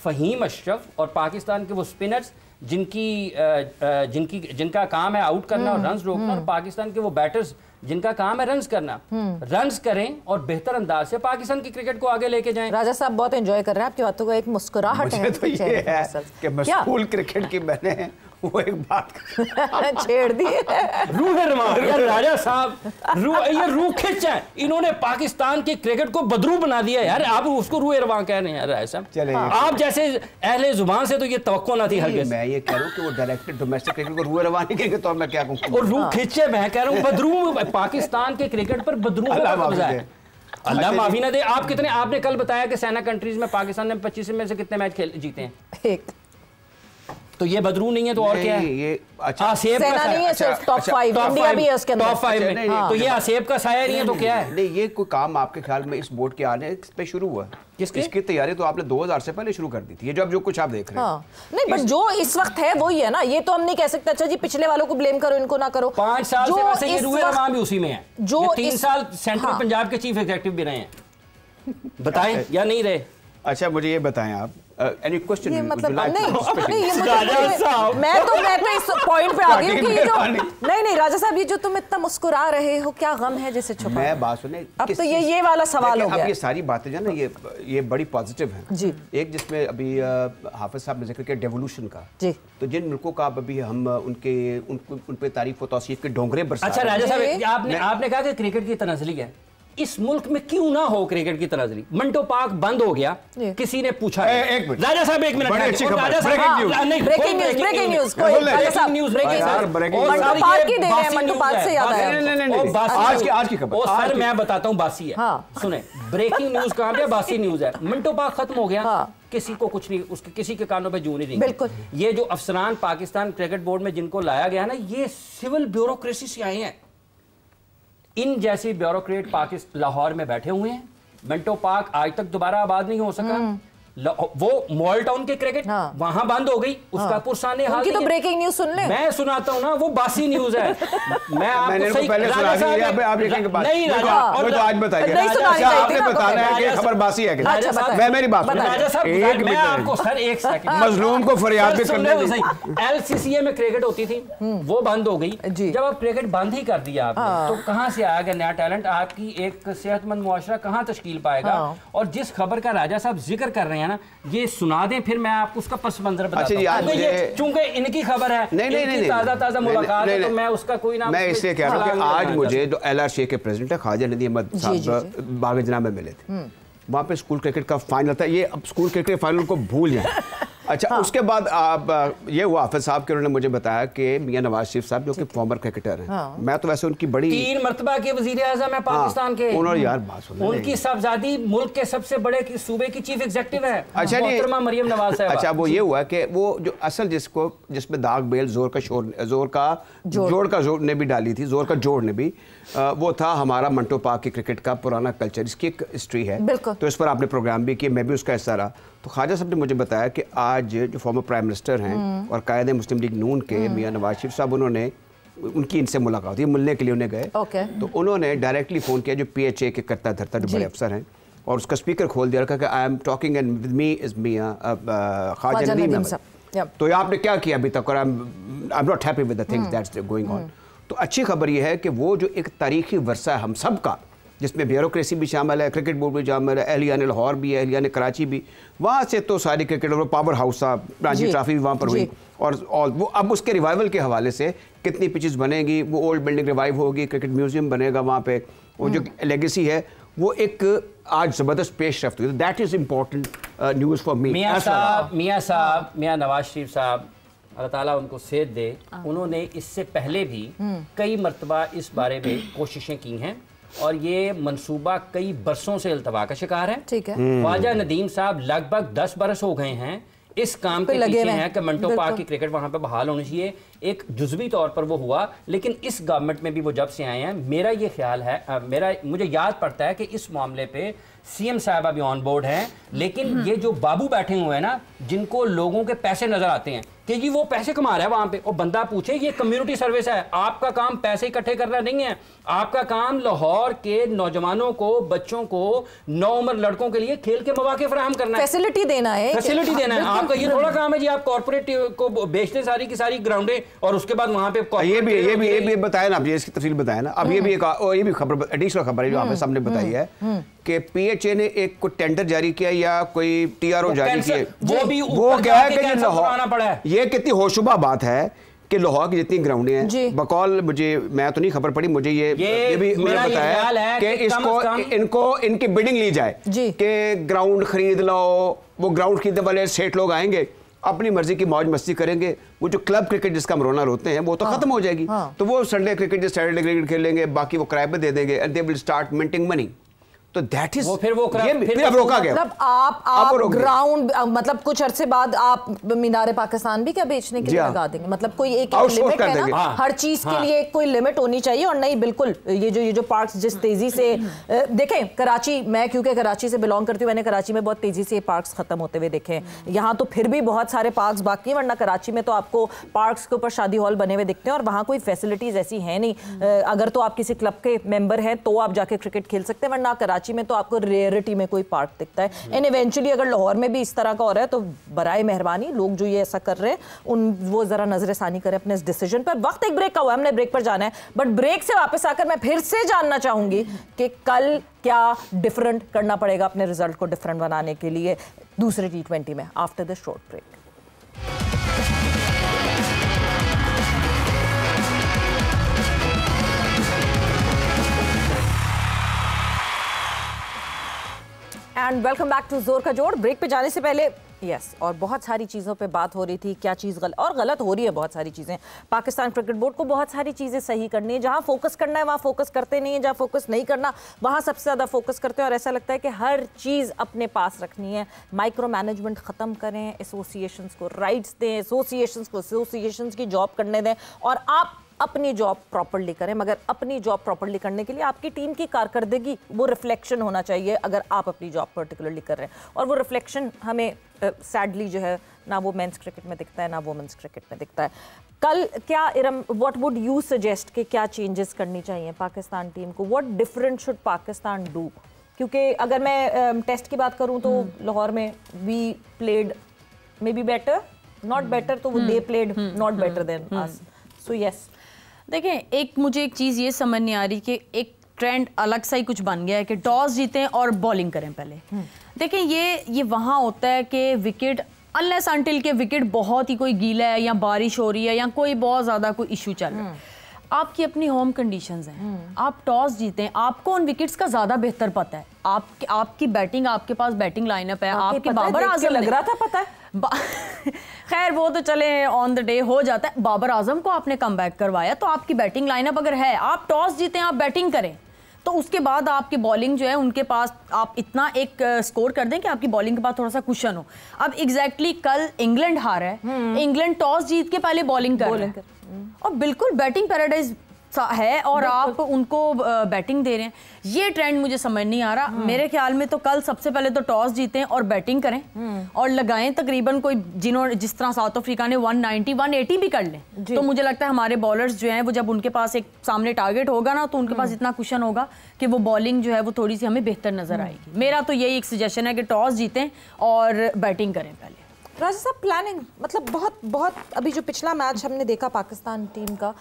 फहीम अशरफ और पाकिस्तान के वो स्पिनर्स जिनका काम है आउट करना और रन्स रोकना, और पाकिस्तान के वो बैटर्स जिनका काम है रन्स करना, रन्स करें और बेहतर अंदाज से पाकिस्तान की क्रिकेट को आगे लेके जाएं। राजा साहब बहुत एंजॉय कर रहे हैं आपकी बातों को, एक मुस्कुराहट है तो ये है कि स्कूल क्रिकेट की मैंने वो एक बात छेड़ दी रूह रवां यार राजा साहब, ये रूह खिंच है, इन्होंने पाकिस्तान के क्रिकेट को बदरू बना दिया यार। आप उसको रूह रवां कह रहे हैं यार राजा साहब, आप जैसे अहले जुबान से तो ये तवक्को ना थी हरगिज़। मैं ये कह रहा हूँ कि वो डायरेक्टेड डोमेस्टिक क्रिकेट को रूह रवां नहीं कहेंगे तो मैं क्या कहूँ? और रूह खिंचे, मैं कह रहा हूँ बदरू, पाकिस्तान के क्रिकेट पर बदरू का कब्जा है। अल्लाह माफी ना दे। आप कितने, आपने कल बताया कि सेना कंट्रीज में पाकिस्तान ने 25 में से कितने मैच जीते हैं? एक। तो ये बदरू नहीं है तो और क्या है? ये अच्छा सेना नहीं है, सिर्फ टॉप 5 इंडिया भी है उसके अंदर, टॉप 5 में। तो ये आसेब का साया नहीं है तो क्या है? नहीं, ये कोई काम आपके ख्याल में इस बोर्ड के आने पे शुरू हुआ? इसकी तैयारी तो आपने 2000 से पहले शुरू कर दी थी, ये जो कुछ आप देख रहे हैं। नहीं, बट जो इस वक्त है वही है ना, ये तो हम नहीं कह सकते अच्छा जी पिछले वालों को ब्लेम करो, इनको ना करो। 5 साल से वैसे ये रूह रवां भी उसी में है, जो 3 साल सेंट्रल पंजाब के चीफ एग्जीक्यूटिव भी रहे हैं, बताएं या नहीं रहे? अच्छा मुझे ये बताएं आप, एनी क्वेश्चन? ये मतलब नहीं, ये मैं तो इस पॉइंट पे आ गई हूं कि ये जो नहीं राजा साहब, ये जो तुम इतना मुस्कुरा रहे हो, क्या गम है जैसे छुपा? मैं बात सुने, अब तो ये वाला सवाल हो गया। अब ये सारी बातें जो ना ये बड़ी पॉजिटिव हैं जी। एक जिसमें अभी हाफिज साहब ने जिक्र किया डेवोल्यूशन का जी, तो जिन मुल्कों का अभी हम उन पे तारीफ व तौसीफ के डोंगरे बरसा। अच्छा राजा साहब, आपने कहा कि क्रिकेट की तनज़ली है, इस मुल्क में क्यों ना हो क्रिकेट की तनज़ली? मंटो पार्क बंद हो गया, किसी ने पूछा एक मिनट राजा साहब, एक minute, breaking news, Manto Park से याद आया, आज की खबर सर मैं बताता हूँ, बासी है। सुने, ब्रेकिंग न्यूज़ कहाँ पे? बासी न्यूज़ है। मंटो पार्क खत्म हो गया, किसी को कुछ नहीं, उसके किसी के कानों पे जू नहीं। बिल्कुल। ये जो अफसरान पाकिस्तान क्रिकेट बोर्ड में जिनको लाया गया ना, ये सिविल ब्यूरोक्रेसी से आए हैं। इन जैसी ब्यूरोक्रेट पाकिस्तान लाहौर में बैठे हुए हैं। मंटो पार्क आज तक दोबारा आबाद नहीं हो सका। वो मॉल टाउन के क्रिकेट वहां बंद हो गई, उसका पुरसाने हाल तो ब्रेकिंग न्यूज़ सुन ले, मैं सुनाता हूं ना, वो बासी न्यूज़ है। मैं आपको सही पहले सुना दी है, आप ब्रेकिंग के बाद नहीं मुझे आज बताइए, आपने बताना है कि खबर बासी है कि मैं मेरी बात राजा साहब, मैं आपको सर एक सेकंड, मजलूम को फरियाद भी करने दो। एलसीसीए में क्रिकेट होती थी, वो बंद हो गई। जब आप क्रिकेट बंद ही कर दिया आपने, तो कहां से आएगा नया टैलेंट? आपकी एक सेहतमंद मुआशरा कहां तश्कील पाएगा? और जिस खबर का राजा साहब जिक्र कर रहे हैं ना, ये सुना दें, फिर मैं आपको उसका पस मंजर बताता हूं। ये चूंकि इनकी खबर है, नहीं ताजा मुलाकात है, तो मैं उसका कोई नाम, मैं इसलिए कह रहा हूं कि आज मुझे जो LRC के प्रेसिडेंट है ख्वाजा नदी अहमद साहब बाग-ए-जनाब में मिले थे, वहां पे स्कूल क्रिकेट का फाइनल था। ये अब स्कूल क्रिकेट फाइनल को भूल जाए। अच्छा हाँ। उसके बाद ये हुआ हाफिज साहब के, उन्होंने मुझे बताया कि मियां नवाज शरीफ साहब जो कि फॉर्मर क्रिकेटर हैं, हाँ। मैं तो वैसे उनकी बड़ी 3 मरतबा के वजीर आज़म है पाकिस्तान के, उन्होंने यार बात सुनी, उनकी साहबजादी मुल्क के सबसे बड़े सूबे की चीफ एग्जीक्यूटिव है, अच्छा मोहतरमा मरियम नवाज साहब। अच्छा वो ये हुआ कि वो जो असल जिसमें दाग बेल जोर का जोर ने भी डाली थी, जोर का जोड़ ने भी, वो था हमारा मंटो पार्क की क्रिकेट का पुराना कल्चर, इसकी एक हिस्ट्री है, तो इस पर आपने प्रोग्राम भी किया, मैं भी उसका हिस्सा रहा। तो ख्वाजा साहब ने मुझे बताया कि आज जो फॉर्मर प्राइम मिनिस्टर हैं और कायद मुस्लिम लीग नून के मियां नवाज शरीफ साहब, उनकी इनसे मुलाकात हुई, मिलने के लिए उन्हें गए, तो उन्होंने डायरेक्टली फ़ोन किया जो PHA के करता धरता जो बड़े अफसर हैं, और उसका स्पीकर खोल दिया, रखा कि I am talking and with me is Mian Khawaja Nadeem Ahmed. तो आपने क्या किया अभी तक, और I am not happy with the things that's going on. तो अच्छी खबर यह है कि वो जो एक तारीखी वर्सा है हम सब का, जिसमें ब्यूरोक्रेसी भी शामिल है, क्रिकेट बोर्ड भी शामिल है, एहलियान लाहौर भी है, एहलियान कराची भी, वहाँ से तो सारी क्रिकेट और पावर हाउस था, रांची ट्रॉफी भी वहाँ पर हुई, और वो अब उसके रिवाइवल के हवाले से कितनी पिचेस बनेगी, वो ओल्ड बिल्डिंग रिवाइव होगी, क्रिकेट म्यूजियम बनेगा वहाँ पे, वो जो लेगेसी है वो एक आज ज़बरदस्त पेश रफ्त हुई। That is important news for me. Mian Nawaz Sharif साहब, अल्लाह ताला उनको सेहत दे, उन्होंने इससे पहले भी कई मरतबा इस बारे में कोशिशें की हैं, और ये मंसूबा कई बरसों से इल्तवा का शिकार है। ठीक है, ख्वाजा नदीम साहब लगभग 10 बरस हो गए हैं इस काम के पीछे हैं कि मंटो पार्क की क्रिकेट वहां पे बहाल होनी चाहिए। एक जुज़वी तौर पर वो हुआ, लेकिन इस गवर्नमेंट में भी वो जब से आए हैं, मेरा ये ख्याल है, मुझे याद पड़ता है कि इस मामले पे CM साहब अभी ऑन बोर्ड हैं, लेकिन ये जो बाबू बैठे हुए हैं ना, जिनको लोगों के पैसे नजर आते हैं कि जी वो पैसे कमा रहा है वहां पे, और बंदा पूछे ये कम्युनिटी सर्विस है, आपका काम पैसे इकट्ठे करना नहीं है, आपका काम लाहौर के नौजवानों को, बच्चों को, नौ उम्र लड़कों के लिए खेल के मौके फराहम करना है, फैसिलिटी देना है, फैसिलिटी देना है। आपका ये थोड़ा काम है जी आप कॉर्पोरेट को बेचते सारी की सारी ग्राउंडें, और उसके बाद वहां पे ये भी बताया ना, इसकी तफसील बताया ना। अब ये भी खबर, एडिशनल खबर है जो आपने सामने बताई है कि PHA ने एक कोई टेंडर जारी किया या कोई TRO जारी किया, वो क्या है कि लाहौर, ये कितनी होशुबा बात है कि लाहौर की जितनी ग्राउंडें हैं, बकौल मैं तो नहीं खबर पड़ी, मुझे ये भी मैंने बताया कि इनकी बिडिंग ली जाए कि ग्राउंड खरीद लो, वो ग्राउंड खरीदने वाले सेठ लोग आएंगे, अपनी मर्जी की मौज मस्ती करेंगे, वो जो क्लब क्रिकेट जिसका हम रोना रोते हैं वो तो खत्म हो जाएगी, तो वो संडे क्रिकेट सैटरडे क्रिकेट खेलेंगे, बाकी वो किराए पे दे देंगे, and they will start minting money. तो दैट इज फिर अब रोका गया। मतलब आप ग्राउंड, मतलब कुछ अरसे बाद आप मीनारे पाकिस्तान भी क्या बेचने के लिए लगा देंगे? मतलब कोई एक लिमिट है ना, हर चीज के लिए कोई लिमिट होनी चाहिए। और नहीं, बिल्कुल ये जो पार्क्स जिस तेजी से देखें, कराची, मैं क्योंकि कराची से बिलोंग करती हूँ, मैंने कराची में बहुत तेजी से पार्क्स खत्म होते हुए देखे हैं। यहाँ तो फिर भी बहुत सारे पार्क्स बाकी हैं, वरना कराची में तो आपको पार्क्स के ऊपर शादी हॉल बने हुए दिखते हैं, और वहाँ कोई फैसिलिटीज ऐसी है नहीं। अगर तो आप किसी क्लब के मेंबर हैं तो आप जाके क्रिकेट खेल सकते हैं, वरना कराची में तो आपको रेयरिटी में कोई पार्क दिखता है। एंड इवेंचुअली अगर लाहौर में भी इस तरह का हो रहा है तो बराए मेहरबानी लोग जो ये ऐसा कर रहे हैं वो जरा नजरसानी करें अपने इस डिसीजन पर। वक्त एक ब्रेक का हुआ, हमने ब्रेक पर जाना है, बट ब्रेक से वापस आकर मैं फिर से जानना चाहूंगी कि कल क्या डिफरेंट करना पड़ेगा अपने रिजल्ट को डिफरेंट बनाने के लिए दूसरे T20 में, after the short break. And welcome back to Zor ka जोड़। ब्रेक पे जाने से पहले और बहुत सारी चीज़ों पे बात हो रही थी, क्या चीज़ गलत हो रही है, बहुत सारी चीज़ें। पाकिस्तान क्रिकेट बोर्ड को बहुत सारी चीज़ें सही करनी है, जहाँ फोकस करना है वहाँ फोकस करते नहीं है, जहाँ फोकस नहीं करना वहाँ सबसे ज़्यादा फोकस करते हैं, और ऐसा लगता है कि हर चीज़ अपने पास रखनी है। माइक्रो मैनेजमेंट ख़त्म करें, एसोसिएशंस को राइट्स दें, एसोसिएशंस की जॉब करने दें, और आप अपनी जॉब प्रॉपर्ली करें। मगर अपनी जॉब प्रॉपर्ली करने के लिए आपकी टीम की कारकर्दगी वो रिफ्लेक्शन होना चाहिए, अगर आप अपनी जॉब पर्टिकुलरली कर रहे हैं, और वो रिफ्लेक्शन हमें सैडली जो है ना वो मेंस क्रिकेट में दिखता है ना वुमेन्स क्रिकेट में दिखता है। कल क्या Iram, what would you suggest कि क्या चेंजेस करनी चाहिए पाकिस्तान टीम को? What different should Pakistan do? क्योंकि अगर मैं टेस्ट की बात करूं तो लाहौर में we played maybe better, not better, तो they played not better than us. So yes, देखें, एक मुझे एक चीज़ ये समझ नहीं आ रही कि एक ट्रेंड अलग सा ही कुछ बन गया है कि टॉस जीतें और बॉलिंग करें पहले। देखें, ये वहाँ होता है कि विकेट, अनलेस अनटिल के विकेट बहुत ही कोई गीला है या बारिश हो रही है या कोई बहुत ज़्यादा कोई इशू चल रहा है, आपकी अपनी होम कंडीशंस हैं, आप टॉस जीते, आपको उन विकेट्स का ज्यादा बेहतर पता है, आपकी बैटिंग, आपके पास बैटिंग लाइनअप है, आपके बाबर आजम लग रहा था पता है खैर वो तो चले ऑन द डे हो जाता है। बाबर आजम को आपने कम बैक करवाया, तो आपकी बैटिंग लाइनअप अगर है, आप टॉस जीते, आप बैटिंग करें, तो उसके बाद आपकी बॉलिंग जो है उनके पास आप इतना एक स्कोर कर दें कि आपकी बॉलिंग के पास थोड़ा सा कुशन हो। अब एग्जैक्टली कल इंग्लैंड हारा है, इंग्लैंड टॉस जीत के पहले बॉलिंग कर रहा है और बिल्कुल बैटिंग पैराडाइज है और आप उनको बैटिंग दे रहे हैं। ये ट्रेंड मुझे समझ नहीं आ रहा। मेरे ख्याल में तो कल सबसे पहले तो टॉस जीतें और बैटिंग करें और लगाएं तकरीबन कोई जिस तरह साउथ अफ्रीका ने 190 180 भी कर लें, तो मुझे लगता है हमारे बॉलर्स जो हैं वो जब उनके पास एक सामने टारगेट होगा ना, तो उनके पास इतना कुशन होगा कि वो बॉलिंग जो है वो थोड़ी सी हमें बेहतर नजर आएगी। मेरा तो यही एक सजेशन है कि टॉस जीतें और बैटिंग करें पहले। राजा साहब प्लानिंग मतलब बहुत अभी जो पिछला मैच हमने देखा पाकिस्तान टीम का,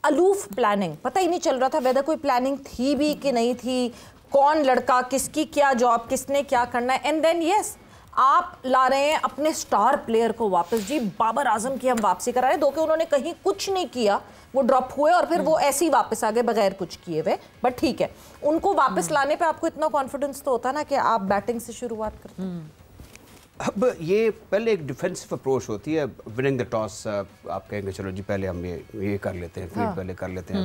अलूफ प्लानिंग, पता ही नहीं चल रहा था वेदर कोई प्लानिंग थी भी कि नहीं थी, कौन लड़का किसकी क्या जॉब, किसने क्या करना है। एंड देन यस, आप ला रहे हैं अपने स्टार प्लेयर को वापस। जी बाबर आजम की हम वापसी करा रहे हैं, दो कि उन्होंने कहीं कुछ नहीं किया, वो ड्रॉप हुए और फिर वो ऐसे ही वापस आ गए बगैर कुछ किए हुए, बट ठीक है, उनको वापस लाने पे आपको इतना कॉन्फिडेंस तो होता ना कि आप बैटिंग से शुरुआत करते हैं। अब ये पहले एक डिफेंसिव अप्रोच होती है, विनिंग द टॉस। आप कहेंगे चलो जी पहले हम ये कर लेते हैं, फील्ड पहले कर लेते हैं,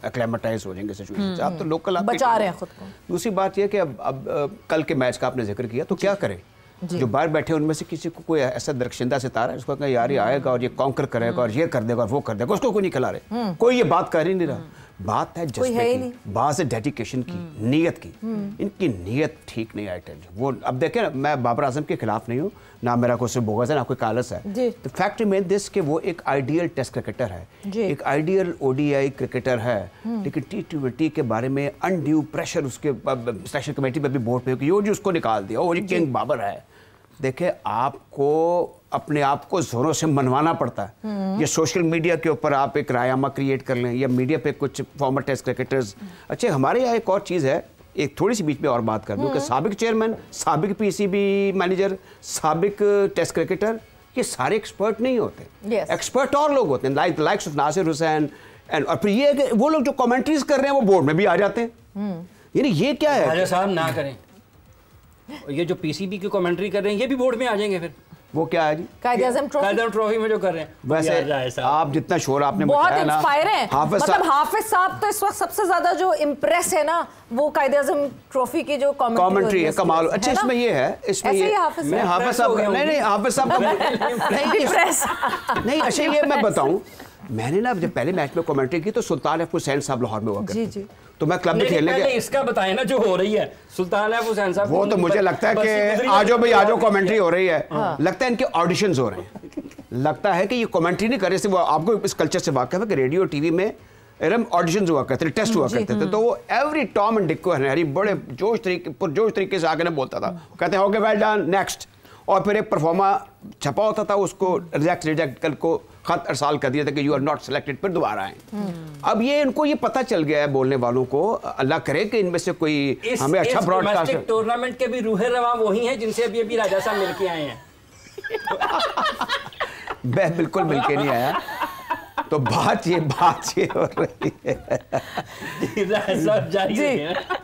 एक्लेमेटाइज हो जाएंगे सिचुएशन से। आप तो लोकल आप बचा रहे हैं खुद को। दूसरी बात ये कि अब कल के मैच का आपने जिक्र किया, तो क्या करें? जो बाहर बैठे उनमें से किसी को कोई ऐसा दरख्शिंदा सितारा है उसको यार ये आएगा और ये कॉन्कर करेगा और ये कर देगा और वो कर देगा, उसको कोई नहीं खिला रहे, कोई ये बात कर ही नहीं रहा। बात है जज्बे की, बात है डेडिकेशन की, नीयत की। इनकी नीयत ठीक नहीं आई टेल यू। वो अब देखें ना, मैं बाबर आजम के खिलाफ नहीं हूँ, ना मेरा कोई बोगस है ना कोई कालस है। द फैक्ट रिमेन दिस कि वो एक आइडियल टेस्ट क्रिकेटर है, एक आइडियल ओडीआई क्रिकेटर है, लेकिन T20 के बारे में अनड्यू प्रेशर उसके सिलेक्शन कमेटी पे भी बोर्ड पे यो जी उसको निकाल दिया, वो जी किंग बाबर है। देखे, आपको अपने आप को जोरों से मनवाना पड़ता है। ये सोशल मीडिया के ऊपर आप एक रायनामा क्रिएट कर लें या मीडिया पे कुछ फॉर्मर टेस्ट क्रिकेटर्स। अच्छा, हमारे यहाँ एक और चीज़ है, एक थोड़ी सी बीच में और बात कर दूं कि साबिक चेयरमैन, साबिक पीसीबी मैनेजर, साबिक टेस्ट क्रिकेटर, ये सारे एक्सपर्ट नहीं होते। एक्सपर्ट और लोग होते हैं, लाइक्स ऑफ नासिर हुसैन। और फिर ये कि वो लोग जो कमेंट्रीज कर रहे हैं वो बोर्ड में भी आ जाते हैं। यानी ये क्या है? राजा साहब ना करें, ये जो पीसीबी की कमेंट्री कर रहे हैं ये भी बोर्ड में आ जाएंगे। फिर वो क्या है जी? कायदे-ए-आज़म ट्रॉफी में जो कर रहे हैं। वैसे आप जितना शोर आपने बहुत मचाया ना, इंस्पायर है, मतलब हाफिज साहब तो इस वक्त सबसे ज्यादा जो इम्प्रेस है ना, वो कायदे-ए-आज़म ट्रॉफी की जो कमेंट्री है, कमाल। अच्छा, इसमें ये है, इसमें ये मैं हाफिज साहब नहीं हाफिज साहब नहीं। अच्छा, ये मैं बताऊं, मैंने ना जब पहले मैच में कमेंट्री की तो सुल्तान एफ हुसैन साहब लाहौर में हुआ करते थे। तो मैं क्लब में खेलने के इसका बताएं ना जो हो रही है सुल्तान एफ हुसैन साहब, वो तो मुझे लगता है कि आजो भाई आजो कमेंट्री हो रही है। लगता है इनके ऑडिशंस हो रहे हैं, लगता है कि ये कमेंट्री नहीं कर रहे। वो आपको इस कल्चर से वाकिफ है कि रेडियो टीवी में ऑडिशंस हुआ करते थे, टेस्ट हुआ करते थे, तो वो एवरी टॉम एंड डिक को हरी बड़े पुरजोश तरीके से आके ना बोलता था, कहते हैं ओके वेल डन नेक्स्ट, और फिर एक परफॉर्मा छपा होता था, उसको रिजेक्ट कल को खत अरसाल कर दिया था कि यू आर नॉट सिलेक्टेड, फिर दोबारा आए। अब ये इनको ये पता चल गया है बोलने वालों को, अल्लाह करे कि इनमें से कोई हमें अच्छा ब्रॉडकास्ट। टूर्नामेंट के भी रूहे रवां वही हैं जिनसे अभी राजा साहब मिलके आए हैं। मैं बिल्कुल मिलके नहीं आया। तो बात ये हो रही है,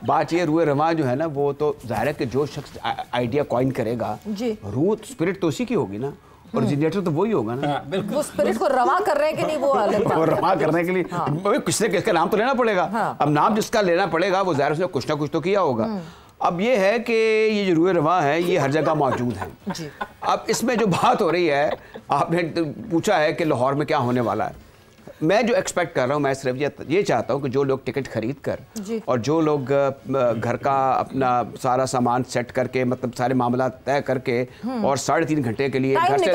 बात ये रूह रवां जो है ना, वो तो जाहिर है कि जो शख्स आइडिया कॉइन करेगा, रूह स्पिरिट तो उसी की होगी ना, ओरिजिनेटर तो वही होगा ना। वो स्पिरिट को रवां कर रहे हैं कि नहीं, वो अलग बात है। वो रवां करने के लिए किसका नाम तो लेना पड़ेगा। अब नाम जिसका लेना पड़ेगा वो जाहिर है कुछ ना कुछ तो किया होगा। अब ये है कि ये जो रूह रवां है ये हर जगह मौजूद है। अब इसमें जो बात हो रही है, आपने पूछा है कि लाहौर में क्या होने वाला है, मैं जो एक्सपेक्ट कर रहा हूँ, मैं सिर्फ ये चाहता हूँ कि जो लोग टिकट खरीद कर और जो लोग घर का अपना सारा सामान सेट करके, मतलब सारे मामला तय करके और 3.5 घंटे के लिए घर से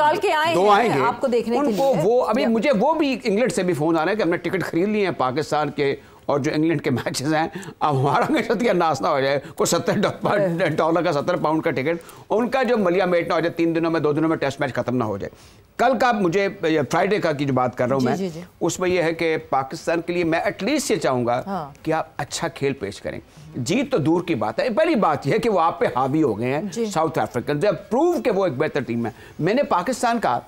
दो आएंगे आपको देखने के लिए, वो अभी मुझे वो भी इंग्लैंड से भी फोन आ रहा है कि हमने टिकट खरीद लिए हैं पाकिस्तान के और जो इंग्लैंड के मैचेस हैं। अब हमारा मेरे क्या नाश्ता हो जाए, कोई $70 का 70 पाउंड का टिकट, उनका जो मलिया मेट ना हो जाए, 3 दिनों में 2 दिनों में टेस्ट मैच खत्म ना हो जाए। कल का मुझे फ्राइडे का की जो बात कर रहा हूँ मैं, उसमें यह है कि पाकिस्तान के लिए मैं एटलीस्ट ये चाहूँगा कि आप अच्छा खेल पेश करें। जीत तो दूर की बात है, पहली बात यह है कि वो आप पे हावी हो गए हैं साउथ अफ्रीकन, जब प्रूव के वो एक बेहतर टीम है। मैंने पाकिस्तान का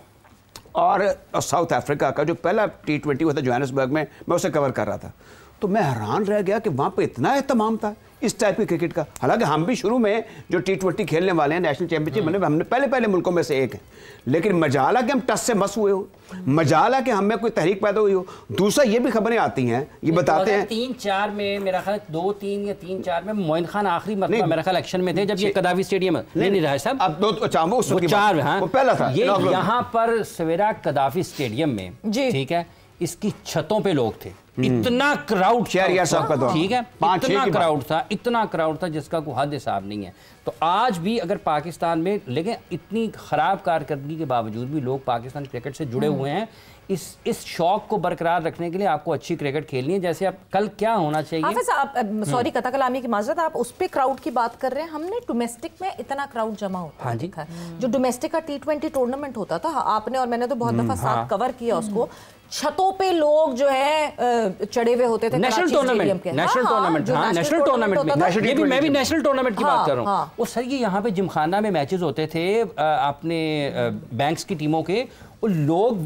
और साउथ अफ्रीका का जो पहला T20 हुआ था जोहानिसबर्ग में, मैं उसे कवर कर रहा था, तो मैं हैरान रह गया कि वहाँ पे इतना एहतमाम था इस टाइप की क्रिकेट का। हालांकि हम भी शुरू में जो T20 खेलने वाले हैं नेशनल चैंपियनशिप में हमने पहले मुल्कों में से एक है, लेकिन मजाला कि हम टच से मस हुए हो, मजाला कि हमें कोई तहरीक पैदा हुई हो। दूसरा ये भी खबरें आती हैं, ये बताते हैं 3-4 में मेरा ख्याल 2-3 या 3-4 में मोइन खान आखिरी मरतबा मेरा ख्याल एक्शन में थे जब ये कदाफी स्टेडियम नहीं रहा साहब, अब 4 हाँ, वो पहला था। ये यहाँ पर सवेरा कदाफी स्टेडियम में, ठीक है, इसकी छतों पे लोग थे, इतना क्राउड, ठीक है, इतना क्राउड था जिसका कोई हद हिसाब नहीं है। तो आज भी अगर पाकिस्तान में, लेकिन इतनी खराब कारकर्दगी के बावजूद भी लोग पाकिस्तान क्रिकेट से जुड़े हुए हैं। इस शौक को बरकरार रखने के लिए आपको अच्छी क्रिकेट खेलनी है। जैसे आप कल क्या होना चाहिए, हाफिज आप सॉरी कथा कलामी की माजरत, आप उस पे क्राउड की बात कर रहे हैं, हमने डोमेस्टिक में इतना क्राउड जमा होता है देखा है। जो डोमेस्टिक का T20 टूर्नामेंट होता था, आपने और मैंने तो बहुत दफा साथ कवर किया उसको, छतों पे लोग जो है चढ़े हुए होते थे। नेशनल टूर्नामेंट में मैं भी नेशनल टूर्नामेंट की बात कर रहा हूँ। वो सर ये यहाँ पे जिमखाना में मैचेस होते थे अपने बैंक्स की टीमों के, लोग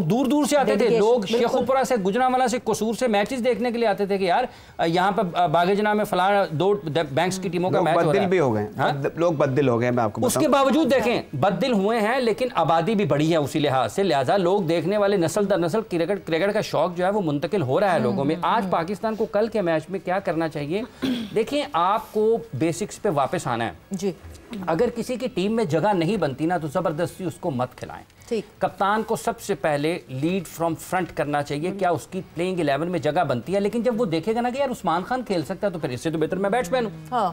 दूर दूर से आते थे, लोग शेखुपुरा से, गुजरांवाला से, कसूर से मैचेस देखने के लिए आते थे कि यार यहाँ पर बागेजना में फलाना 2 बैंक्स की टीमों का मैच हो रहा है। भी हो गए लोग बददिल हो गए, मैं आपको उसके बावजूद देखें बददिल हुए हैं, लेकिन आबादी भी बढ़ी है उसी लिहाज से, लिहाजा लोग देखने वाले नस्ल दर नस्ल क्रिकेट का शौक जो है वो मुंतकिल हो रहा है लोगों में। आज पाकिस्तान को कल के मैच में क्या करना चाहिए, देखिए आपको बेसिक्स पे वापस आना है जी। अगर किसी की टीम में जगह नहीं बनती ना तो जबरदस्ती उसको मत खिलाएं। कप्तान को सबसे पहले लीड फ्रॉम फ्रंट करना चाहिए, क्या उसकी प्लेइंग 11 में जगह बनती है। लेकिन जब वो देखेगा ना कि यार उस्मान खान खेल सकता है तो फिर इससे तो बेहतर मैं बैट्समैन हूं,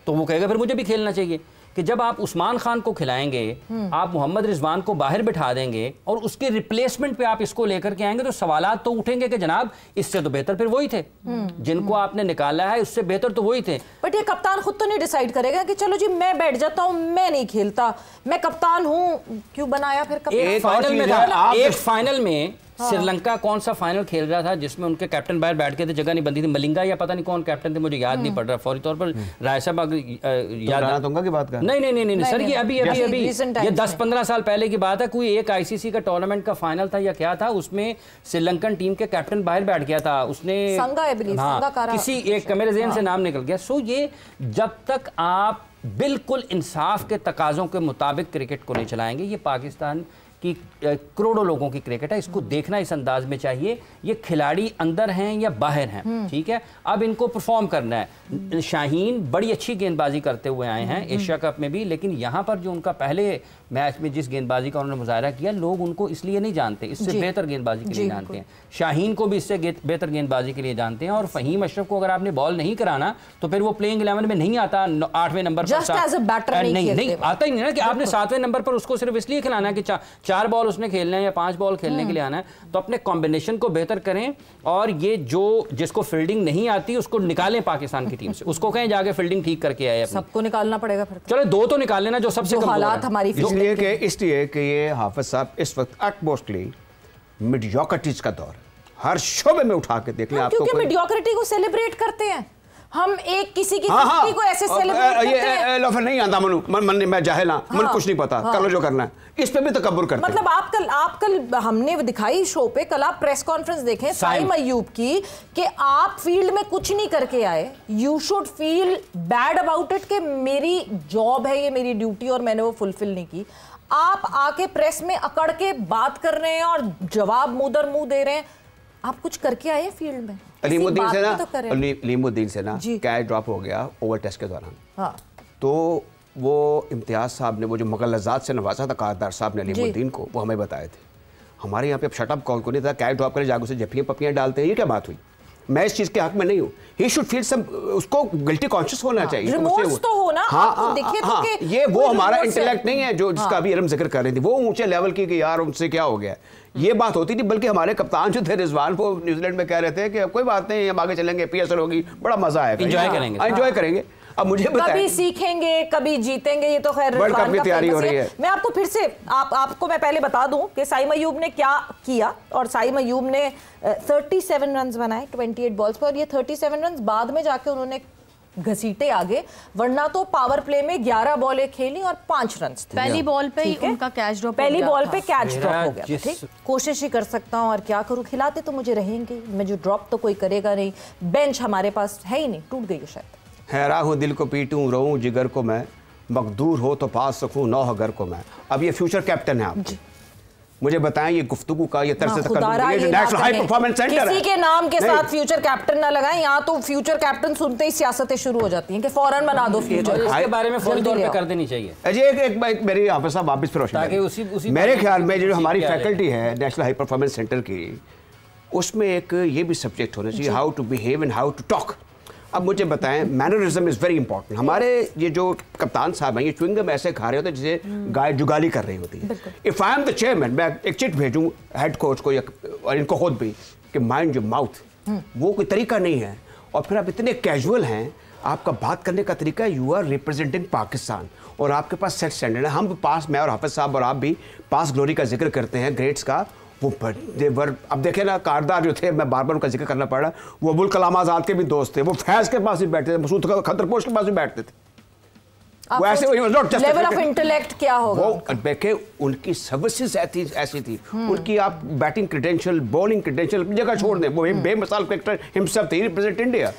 तो वो कहेगा फिर मुझे भी खेलना चाहिए। कि जब आप उस्मान खान को खिलाएंगे, आप मोहम्मद रिजवान को बाहर बिठा देंगे और उसके रिप्लेसमेंट पे आप इसको लेकर के आएंगे तो सवालात तो उठेंगे कि जनाब इससे तो बेहतर फिर वही थे, जिनको आपने निकाला है उससे बेहतर तो वही थे। बट ये कप्तान खुद तो नहीं डिसाइड करेगा कि चलो जी मैं बैठ जाता हूं, मैं नहीं खेलता, मैं कप्तान हूं, क्यों बनाया फिर कप्तान? एक फाइनल में था, एक फाइनल में श्रीलंका कौन सा फाइनल खेल रहा था जिसमें उनके कैप्टन बाहर बैठ के थे, जगह नहीं बनती थी, मलिंगा या पता नहीं कौन कैप्टन थे, मुझे याद नहीं पड़ रहा फौरी तौर पर। राय साहब याद दूंगा की बात कर, नहीं सर, ये अभी ये 10-15 साल पहले की बात है। कोई एक ICC का टूर्नामेंट का फाइनल था या क्या था, उसमें श्रीलंकन टीम के कैप्टन बाहर बैठ गया था, उसने किसी एक मेरे ज़हन से नाम निकल गया। सो ये जब तक आप बिल्कुल इंसाफ के तकाजों के मुताबिक क्रिकेट को नहीं चलाएंगे, ये पाकिस्तान कि करोड़ों लोगों की क्रिकेट है, इसको देखना इस अंदाज में चाहिए। ये खिलाड़ी अंदर हैं या बाहर हैं, ठीक है, अब इनको परफॉर्म करना है। शाहीन बड़ी अच्छी गेंदबाजी करते हुए आए हैं एशिया कप में भी, लेकिन यहाँ पर जो उनका पहले मैच में जिस गेंदबाजी का उन्होंने मुजाहरा किया, लोग उनको इसलिए नहीं जानते, इससे बेहतर गेंदबाजी के लिए जानते हैं। शाहीन को भी इससे बेहतर गेंदबाजी के लिए जानते हैं। और फहीम अशरफ को अगर आपने बॉल नहीं कराना तो फिर वो प्लेइंग 11 में नहीं आता, 8वें नंबर पर नहीं आता ही नहीं ना, कि आपने 7वें नंबर पर उसको सिर्फ इसलिए खिलाना है कि 4 बॉल उसने खेलना है या 5 बॉल खेलने के लिए आना है। तो अपने कॉम्बिनेशन को बेहतर करें और ये जिसको फील्डिंग नहीं आती उसको निकालें पाकिस्तान की टीम से, उसको कहें जाके फील्डिंग ठीक करके आए। सबको निकालना पड़ेगा फिर, चलो 2 तो निकाल लेना जो सबसे कम हालात हमारी, इसलिए कि ये हाफिज साहब इस वक्त अटमोस्टली मिडियोक्रिटीज का दौर, हर शोबे में उठा के देख लें आपको, क्योंकि मिडियोक्रिटी को सेलिब्रेट करते हैं हम, एक किसी की को ऐसे सेलिब्रेट करते हैं। लो फिर नहीं आता मनु, मैं जाहिल हां, मन कुछ नहीं पता, कर लो जो करना है, इस पे भी तकब्बुर करते हैं। मतलब आप कल हमने दिखाई शो पे, कल आप प्रेस कॉन्फ्रेंस देखें साइम अय्यूब की, कि आप फील्ड में कुछ नहीं करके आए, you should feel bad about it कि मेरी जॉब है, ये मेरी ड्यूटी और मैंने वो फुलफिल नहीं की। आप आके प्रेस में अकड़ के बात कर रहे हैं और जवाब मुदर मुंह दे रहे हैं। आप कुछ करके आए फील्ड में? अलीमुद्दीन से ना कैच ड्रॉप हो गया ओवर टेस्ट के दौरान, हाँ। तो वो इम्तियाज साहब ने वो जो मुगलजात से नवाजा था कारदार साहब ने अलीमुद्दीन को, वो हमें बताए थे। हमारे यहाँ पे अब शटअप कॉल को नहीं था, कैच ड्रॉप करे जागो से जफियाँ पपियाँ डालते हैं, ये क्या बात हुई? मैं इस चीज के हक में नहीं हूँ। ही शुड फील सम, उसको गिल्टी कॉन्शियस होना चाहिए, रिमोर्स तो हो ना। हाँ, ये वो हमारा इंटेलेक्ट नहीं है जो जिसका अभी इरम जिक्र कर रही थी, वो ऊंचे लेवल की कि यार उनसे क्या हो गया, ये बात होती थी। बल्कि हमारे कप्तान जो थे रिजवान, वो न्यूजीलैंड में कह रहे थे कि कोई बात नहीं, हम आगे चलेंगे, PSL होगी, बड़ा मजा आएगा, एंजॉय करेंगे। अब मुझे कभी सीखेंगे कभी जीतेंगे, ये तो खैर वर्ल्ड कप की तैयारी हो रही है। मैं आपको फिर से आपको मैं पहले बता दूं कि साइम अय्यूब ने क्या किया, और साइम अय्यूब ने 37 रन बनाए 28 बॉल्स पर, और ये 37 रन बाद में जाके उन्होंने घसीटे आगे, वरना तो पावर प्ले में 11 बॉलें खेली और 5 रन थे। पहली बॉल पे ही उनका कैच ड्रॉप, पहली बॉल पे कैच ड्रॉप हो गया। ठीक, कोशिश ही कर सकता हूँ और क्या करूँ, खिलाते तो मुझे रहेंगे, मैं जो ड्रॉप तो कोई करेगा नहीं, बेंच हमारे पास है ही नहीं, टूट गई है शायद। हैरा हूँ दिल को पीटूं, रोऊं जिगर को मैं, मकदूर हो तो पास रखूं नौ घर को मैं। अब ये फ्यूचर कैप्टन है आप, मुझे बताएं ये गुफ्तगू का ये तरह से नेशनल हाई परफॉर्मेंस सेंटर है, किसी के नाम के साथ फ्यूचर कैप्टन ना लगाएं। यहाँ तो फ्यूचर कैप्टन सुनते ही सियासतें शुरू हो जाती हैं कि फौरन बना दो फ्यूचर, इसके बारे में फौरी तौर पे कर देनी चाहिए। अजय एक मेरी हाफिज साहब वापस फिर ताकि उसी मेरे ख्याल में जो हमारी फैकल्टी है नेशनल हाई परफॉर्मेंस सेंटर की, उसमें एक ये भी सब्जेक्ट होना चाहिए, how to behave and how to talk. अब मुझे बताएं, मैनरिज्म इज़ वेरी इंपॉर्टेंट। हमारे ये जो कप्तान साहब हैं, ये च्युइंगम ऐसे खा रहे होते हैं जैसे गाय जुगाली कर रही होती है। If I am the chairman, मैं एक चिट भेजूँ हेड कोच को और इनको खुद भी कि माइंड योर माउथ, वो कोई तरीका नहीं है। और फिर आप इतने कैजुअल हैं, आपका बात करने का तरीका, यू आर रिप्रेजेंटिंग पाकिस्तान और आपके पास सेट स्टैंडर्ड है। हम पास, मैं और हाफिज साहब और आप भी पास ग्लोरी का जिक्र करते हैं, ग्रेट्स का, वो अब देखे ना कारदार जो थे, मैं बार बार उनका जिक्र करना पड़ा, वो अबुल कलाम आज़ाद के भी दोस्त थे, वो फैज़ के पास भी बैठते थे, मसूद खतरपोश के पास भी बैठते थे। वो ऐसे लेवल ऑफ इंटेलेक्ट क्या होगा, वो देखे उनकी सर्विसेज ऐसी थी, उनकी आप बैटिंग क्रेडेंशियल, बॉलिंग क्रेडेंशियल जगह छोड़ दें, वो बेमिसाल क्रिकेटर हिमसेल्फ थे, रिप्रेजेंट इंडिया।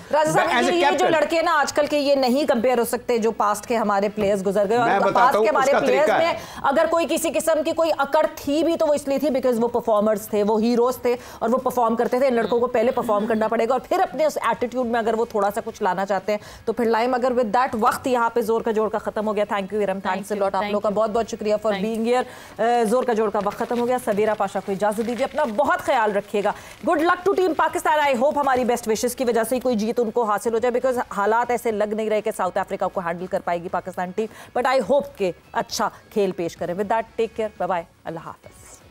ये जो लड़के ना आजकल के, ये नहीं कंपेयर हो सकते जो पास्ट के हमारे प्लेयर्स गुजर गए। और पास्ट के हमारे प्लेयर्स में अगर कोई किसी किस्म की कोई अकड़ थी भी तो वो इसलिए थी बिकॉज वो परफॉर्मर्स थे, वो हीरोज थे और वो परफॉर्म करते थे। इन लड़कों को पहले परफॉर्म करना पड़ेगा और फिर अपने उस एटीट्यूड में अगर वो थोड़ा सा कुछ लाना चाहते हैं तो फिर लाइम। अगर विद दैट वक्त यहाँ पे जोर का जोड़ का खत्म हो गया। Thank you Iram, thanks a lot, आप लोगों का बहुत बहुत शुक्रिया फॉर बीइंग हियर। जोर का जोड़ का वक्त खत्म हो गया। सवेरा पाशा को इजाजत दीजिए, अपना बहुत ख्याल रखिएगा। Good luck to team Pakistan. I hope हमारी बेस्ट विशेस की वजह से कोई जीत उनको हासिल हो जाए, बिकॉज हालात ऐसे लग नहीं रहे कि साउथ अफ्रीका को हैंडल कर पाएगी Pakistan team, but I hope के अच्छा खेल पेश करें। With that take care, bye bye, Allah Hafiz.